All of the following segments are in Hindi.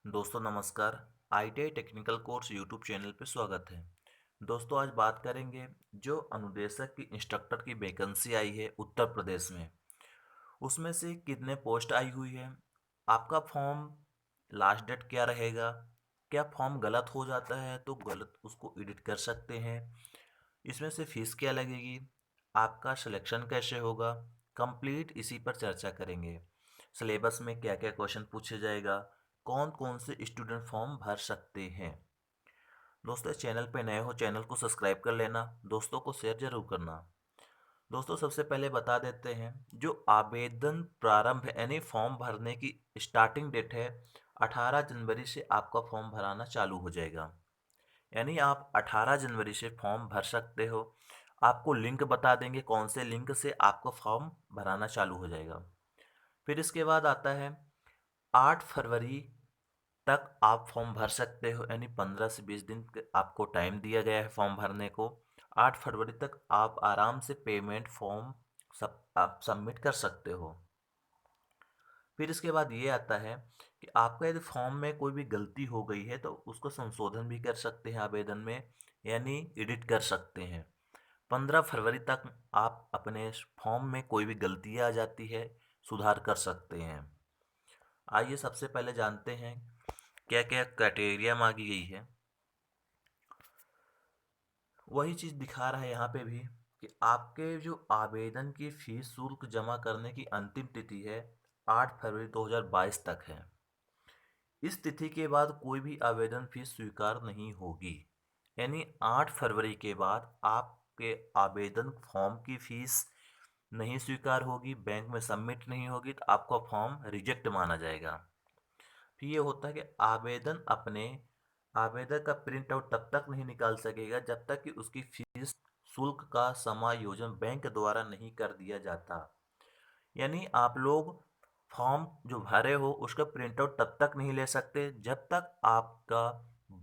दोस्तों नमस्कार। ITI technical course YouTube channel पे स्वागत है। दोस्तों आज बात करेंगे जो अनुदेशक की इंस्ट्रक्टर की वैकेंसी आई है उत्तर प्रदेश में, उसमें से कितने पोस्ट आई हुई है, आपका फॉर्म लास्ट डेट क्या रहेगा, क्या फॉर्म गलत हो जाता है तो गलत उसको एडिट कर सकते हैं, इसमें से फीस क्या लगेगी, आपका सिलेक्शन कैसे होगा, कंप्लीट इसी पर चर्चा करेंगे। सिलेबस में क्या क्या क्वेश्चन पूछे जाएगा, कौन कौन से स्टूडेंट फॉर्म भर सकते हैं। दोस्तों इस चैनल पे नए हो चैनल को सब्सक्राइब कर लेना, दोस्तों को शेयर जरूर करना। दोस्तों सबसे पहले बता देते हैं जो आवेदन प्रारंभ यानी फॉर्म भरने की स्टार्टिंग डेट है 18 जनवरी से आपका फॉर्म भराना चालू हो जाएगा। यानी आप 18 जनवरी से फॉर्म भर सकते हो। आपको लिंक बता देंगे कौन से लिंक से आपको फॉर्म भराना चालू हो जाएगा। फिर इसके बाद आता है 8 फरवरी तक आप फॉर्म भर सकते हो, यानी 15 से 20 दिन आपको टाइम दिया गया है फॉर्म भरने को। 8 फरवरी तक आप आराम से पेमेंट फॉर्म सब आप सबमिट कर सकते हो। फिर इसके बाद ये आता है कि आपका यदि फॉर्म में कोई भी गलती हो गई है तो उसको संशोधन भी कर सकते हैं आवेदन में, यानी एडिट कर सकते हैं। 15 फरवरी तक आप अपने फॉर्म में कोई भी गलती आ जाती है सुधार कर सकते हैं। आइए सबसे पहले जानते हैं क्या क्या क्राइटेरिया मांगी गई है। वही चीज़ दिखा रहा है यहाँ पे भी कि आपके जो आवेदन की फीस शुल्क जमा करने की अंतिम तिथि है 8 फरवरी 2022 तक है। इस तिथि के बाद कोई भी आवेदन फीस स्वीकार नहीं होगी। यानी 8 फरवरी के बाद आपके आवेदन फॉर्म की फीस नहीं स्वीकार होगी, बैंक में सबमिट नहीं होगी तो आपका फॉर्म रिजेक्ट माना जाएगा। फिर ये होता है कि आवेदक का प्रिंट आउट तब तक नहीं निकाल सकेगा जब तक कि उसकी फीस शुल्क का समायोजन बैंक द्वारा नहीं कर दिया जाता। यानी आप लोग फॉर्म जो भरे हो उसका प्रिंट आउट तब तक नहीं ले सकते जब तक आपका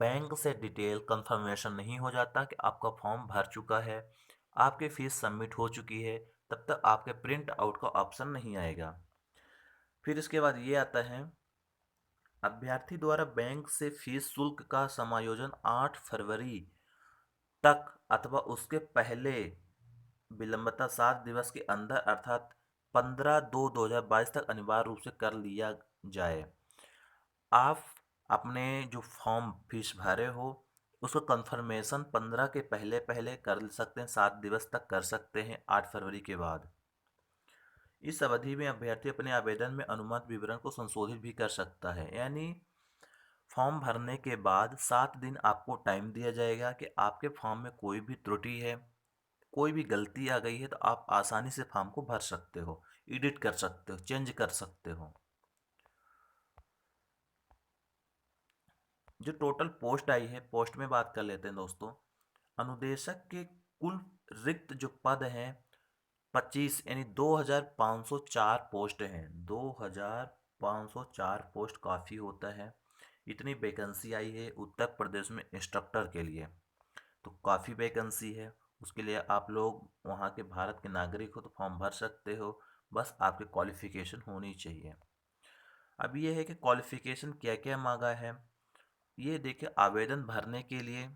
बैंक से डिटेल कंफर्मेशन नहीं हो जाता कि आपका फॉर्म भर चुका है, आपकी फीस सबमिट हो चुकी है, तब तक आपके प्रिंट आउट का ऑप्शन नहीं आएगा। फिर इसके बाद ये आता है अभ्यर्थी द्वारा बैंक से फीस शुल्क का समायोजन 8 फरवरी तक अथवा उसके पहले विलंबता 7 दिवस के अंदर अर्थात 15/2/2022 तक अनिवार्य रूप से कर लिया जाए। आप अपने जो फॉर्म फीस भरे हो उसका कंफर्मेशन 15 के पहले पहले कर सकते हैं, 7 दिवस तक कर सकते हैं 8 फरवरी के बाद। इस अवधि में अभ्यर्थी अपने आवेदन में अनुमत विवरण को संशोधित भी कर सकता है। यानी फॉर्म भरने के बाद 7 दिन आपको टाइम दिया जाएगा कि आपके फॉर्म में कोई भी त्रुटि है, कोई भी गलती आ गई है तो आप आसानी से फॉर्म को भर सकते हो, एडिट कर सकते हो, चेंज कर सकते हो। जो टोटल पोस्ट आई है पोस्ट में बात कर लेते हैं दोस्तों। अनुदेशक के कुल रिक्त जो पद हैं 25, यानी 2504 पोस्ट हैं। 2504 पोस्ट काफ़ी होता है। इतनी वैकेंसी आई है उत्तर प्रदेश में इंस्ट्रक्टर के लिए, तो काफ़ी वैकेंसी है। उसके लिए आप लोग वहाँ के भारत के नागरिक हो तो फॉर्म भर सकते हो, बस आपके क्वालिफिकेशन होनी चाहिए। अब ये है कि क्वालिफिकेशन क्या क्या मांगा है। ये देखिए आवेदन भरने के लिए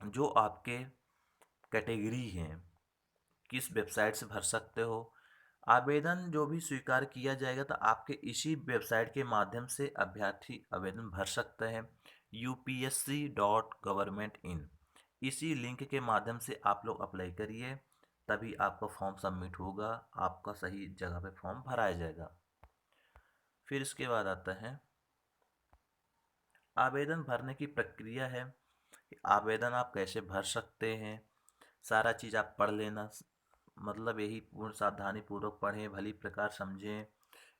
जो आपके कैटेगरी हैं किस वेबसाइट से भर सकते हो। आवेदन जो भी स्वीकार किया जाएगा तो आपके इसी वेबसाइट के माध्यम से अभ्यर्थी आवेदन भर सकते हैं। upsc.government.in इसी लिंक के माध्यम से आप लोग अप्लाई करिए, तभी आपका फॉर्म सबमिट होगा, आपका सही जगह पे फॉर्म भराया जाएगा। फिर इसके बाद आता है आवेदन भरने की प्रक्रिया है कि आवेदन आप कैसे भर सकते हैं। सारा चीज़ आप पढ़ लेना, मतलब यही पूर्ण सावधानी पूर्वक पढ़ें, भली प्रकार समझें।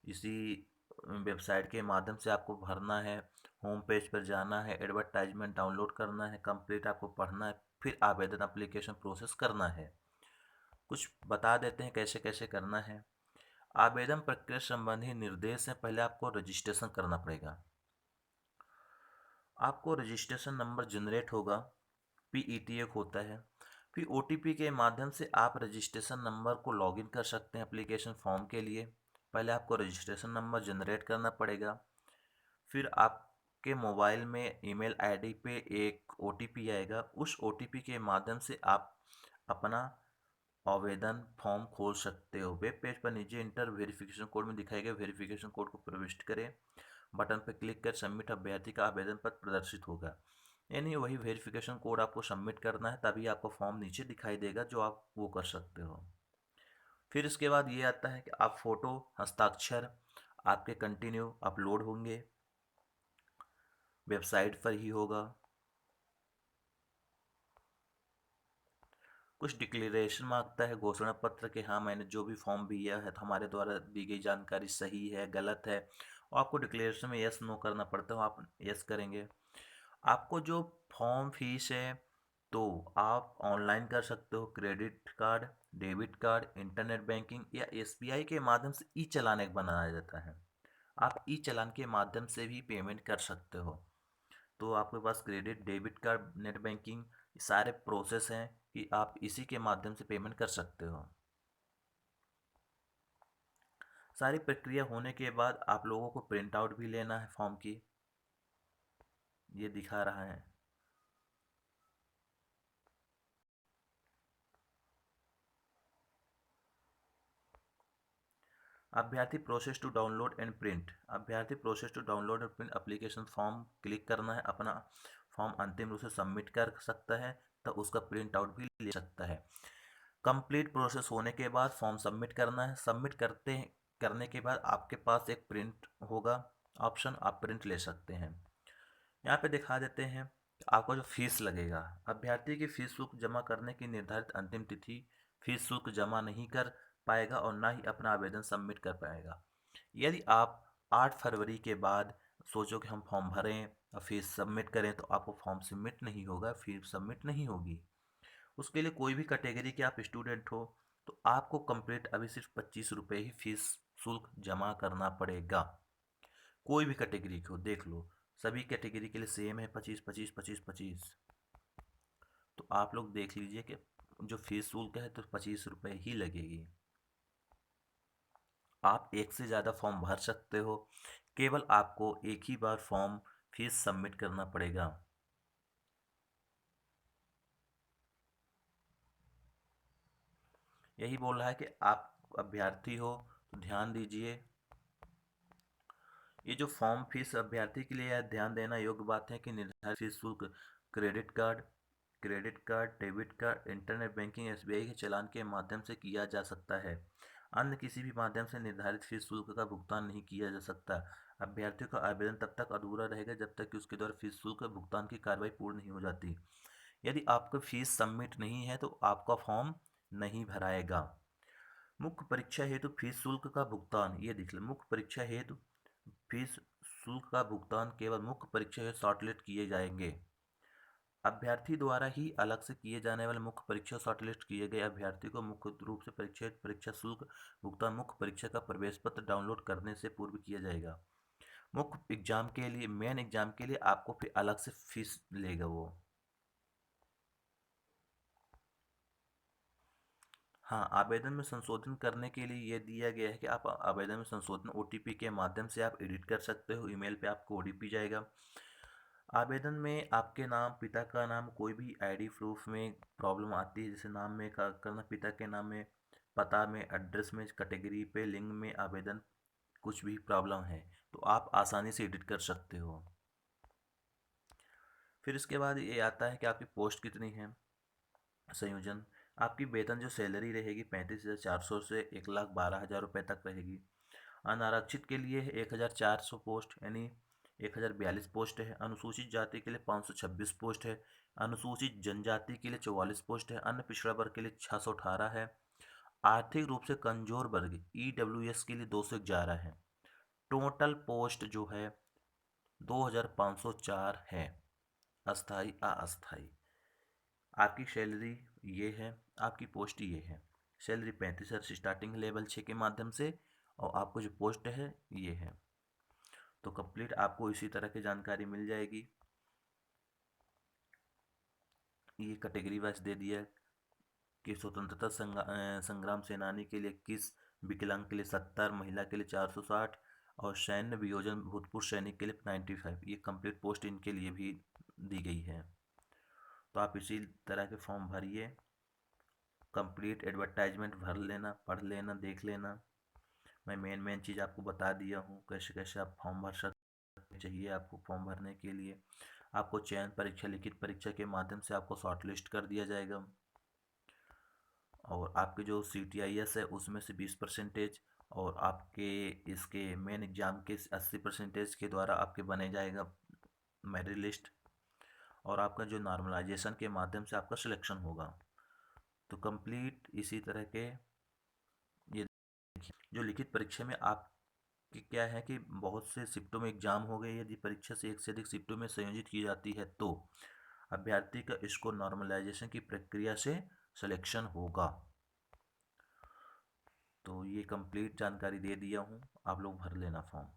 इसी वेबसाइट के माध्यम से आपको भरना है। होम पेज पर जाना है, एडवर्टाइजमेंट डाउनलोड करना है, कंप्लीट आपको पढ़ना है, फिर आवेदन एप्लीकेशन प्रोसेस करना है। कुछ बता देते हैं कैसे कैसे करना है। आवेदन प्रक्रिया संबंधी निर्देश से पहले आपको रजिस्ट्रेशन करना पड़ेगा। आपको रजिस्ट्रेशन नंबर जनरेट होगा, पीईटी एक होता है। फिर ओटीपी के माध्यम से आप रजिस्ट्रेशन नंबर को लॉगिन कर सकते हैं एप्लीकेशन फॉर्म के लिए। पहले आपको रजिस्ट्रेशन नंबर जनरेट करना पड़ेगा, फिर आप आपके मोबाइल में ईमेल आईडी पे एक ओटीपी आएगा। उस ओटीपी के माध्यम से आप अपना आवेदन फॉर्म खोल सकते हो। वेब पेज पर नीचे इंटर वेरिफिकेशन कोड में दिखाए गए वेरिफिकेशन कोड को प्रविष्ट करें। बटन पर क्लिक कर सबमिट अभ्यर्थी का आवेदन पत्र प्रदर्शित होगा। यानी वही वेरिफिकेशन कोड आपको सबमिट करना है, तभी आपको फॉर्म नीचे दिखाई देगा, जो आप वो कर सकते हो। फिर इसके बाद ये आता है कि आप फोटो हस्ताक्षर आपके कंटिन्यू अपलोड होंगे, वेबसाइट पर ही होगा। कुछ डिक्लेरेशन मांगता है, घोषणा पत्र के हाँ मैंने जो भी फॉर्म दिया है तो हमारे द्वारा दी गई जानकारी सही है गलत है, और आपको डिक्लेरेशन में यस नो करना पड़ता है। आप यस करेंगे। आपको जो फॉर्म फीस है तो आप ऑनलाइन कर सकते हो, credit card, debit card, internet banking या एसबीआई के माध्यम से ई चालान एक बनाया जाता है। आप ई चालान के माध्यम से भी पेमेंट कर सकते हो। तो आपके पास credit, debit card, net banking सारे प्रोसेस हैं कि आप इसी के माध्यम से पेमेंट कर सकते हो। सारी प्रक्रिया होने के बाद आप लोगों को प्रिंट आउट भी लेना है फॉर्म की, ये दिखा रहा है। अभ्यर्थी process to download and print. अभ्यर्थी process to download and print application form click करना है, अपना फॉर्म अंतिम रूप से सबमिट कर सकता है, तो उसका प्रिंट आउट भी ले सकता है। कंप्लीट प्रोसेस होने के बाद फॉर्म सबमिट करना है। सबमिट करने के बाद आपके पास एक प्रिंट होगा ऑप्शन, आप प्रिंट ले सकते हैं। यहाँ पे दिखा देते हैं आपको जो फीस लगेगा। अभ्यर्थी की फीस शुल्क जमा करने की निर्धारित अंतिम तिथि, फीस शुल्क जमा नहीं कर पाएगा और ना ही अपना आवेदन सबमिट कर पाएगा। यदि आप 8 फरवरी के बाद सोचो कि हम फॉर्म भरें और फीस सबमिट करें, तो आपको फॉर्म सबमिट नहीं होगा, फीस सबमिट नहीं होगी। उसके लिए कोई भी कैटेगरी के आप स्टूडेंट हो तो आपको कंप्लीट अभी सिर्फ 25 रुपये ही फीस शुल्क जमा करना पड़ेगा। कोई भी कैटेगरी को देख लो, सभी कैटेगरी के लिए सेम है, 25 25 25 25। तो आप लोग देख लीजिए कि जो फीस शुल्क है तो 25 रुपये ही लगेगी। आप एक से ज़्यादा फॉर्म भर सकते हो, केवल आपको एक ही बार फॉर्म फीस सबमिट करना पड़ेगा। यही बोल रहा है कि आप अभ्यर्थी हो तो ध्यान दीजिए। ये जो फॉर्म फीस अभ्यर्थी के लिए है, ध्यान देना योग्य बात है कि निर्धारित फीस शुल्क credit card, debit card, internet banking, SBI के चालान के माध्यम से किया जा सकता है। अन्य किसी भी माध्यम से निर्धारित फीस शुल्क का भुगतान नहीं किया जा सकता। अभ्यर्थियों का आवेदन तब तक अधूरा रहेगा जब तक कि उसके द्वारा फीस शुल्क भुगतान की कार्रवाई पूर्ण नहीं हो जाती। यदि आपका फीस सबमिट नहीं है तो आपका फॉर्म नहीं भराएगा। मुख्य परीक्षा हेतु फीस शुल्क का भुगतान, ये देख लो, मुख्य परीक्षा हेतु फीस शुल्क का भुगतान केवल मुख्य परीक्षा हेतु शॉर्टलिस्ट किए जाएंगे। अभ्यर्थी द्वारा ही अलग से किए जाने वाले मुख्य परीक्षा शॉर्टलिस्ट किए गए अभ्यर्थी को मुख्य रूप से परीक्षा शुल्क भुगतान मुख्य परीक्षा का प्रवेश पत्र डाउनलोड करने से पूर्व किया जाएगा। मुख्य एग्जाम के लिए, मेन एग्जाम के लिए आपको फिर अलग से फीस लेगा वो। हाँ, आवेदन में संशोधन करने के लिए ये दिया गया है कि आप आवेदन में संशोधन ओटीपी के माध्यम से आप एडिट कर सकते हो। ईमेल पे आपको ओटीपी जाएगा। आवेदन में आपके नाम, पिता का नाम, कोई भी आईडी प्रूफ में प्रॉब्लम आती है, जैसे नाम में करना, पिता के नाम में, पता में, एड्रेस में, कैटेगरी पे, लिंग में आवेदन कुछ भी प्रॉब्लम है तो आप आसानी से एडिट कर सकते हो। फिर इसके बाद ये आता है कि आपकी पोस्ट कितनी है। संयोजन, आपकी वेतन जो सैलरी रहेगी 35,400 से 1,12,000 रुपये तक रहेगी। अनारक्षित के लिए 1,400 पोस्ट यानी 1,042 पोस्ट है। अनुसूचित जाति के लिए 526 पोस्ट है। अनुसूचित जनजाति के लिए 44 पोस्ट है। अन्य पिछड़ा वर्ग के लिए 618 है। आर्थिक रूप से कमजोर वर्ग ईडब्ल्यूएस के लिए 211 है। टोटल पोस्ट जो है 2,504 है, अस्थाई अस्थाई। आपकी सैलरी ये है, आपकी पोस्ट ये है। सैलरी 35,000 से स्टार्टिंग लेवल 6 के माध्यम से, और आपको जो पोस्ट है ये है। तो कंप्लीट आपको इसी तरह की जानकारी मिल जाएगी। ये कैटेगरी वाइज दे दिया कि स्वतंत्रता संग्राम सेनानी के लिए 21, विकलांग के लिए 70, महिला के लिए 460, और सैन्य वियोजन भूतपूर्व सैनिक के लिए 95, ये कंप्लीट पोस्ट इनके लिए भी दी गई है। तो आप इसी तरह के फॉर्म भरिए, कंप्लीट एडवर्टाइजमेंट भर लेना, पढ़ लेना, देख लेना। मैं मेन चीज़ आपको बता दिया हूँ कैसे कैसे आप फॉर्म भर सकते। चाहिए आपको फॉर्म भरने के लिए आपको चयन परीक्षा, लिखित परीक्षा के माध्यम से आपको शॉर्ट लिस्ट कर दिया जाएगा और आपके जो CTIS है उसमें से 20% और आपके इसके मेन एग्ज़ाम के 80% के द्वारा आपके बने जाएगा मेरिट लिस्ट और आपका जो नॉर्मलाइजेशन के माध्यम से आपका सिलेक्शन होगा। तो कंप्लीट इसी तरह के ये जो लिखित परीक्षा में आप कि क्या है कि बहुत से शिफ्टों में एग्जाम हो गए, यदि परीक्षा से एक से अधिक शिफ्टों में संयोजित की जाती है तो अभ्यर्थी का इसको नॉर्मलाइजेशन की प्रक्रिया से सिलेक्शन होगा। तो ये कंप्लीट जानकारी दे दिया हूँ, आप लोग भर लेना फॉर्म।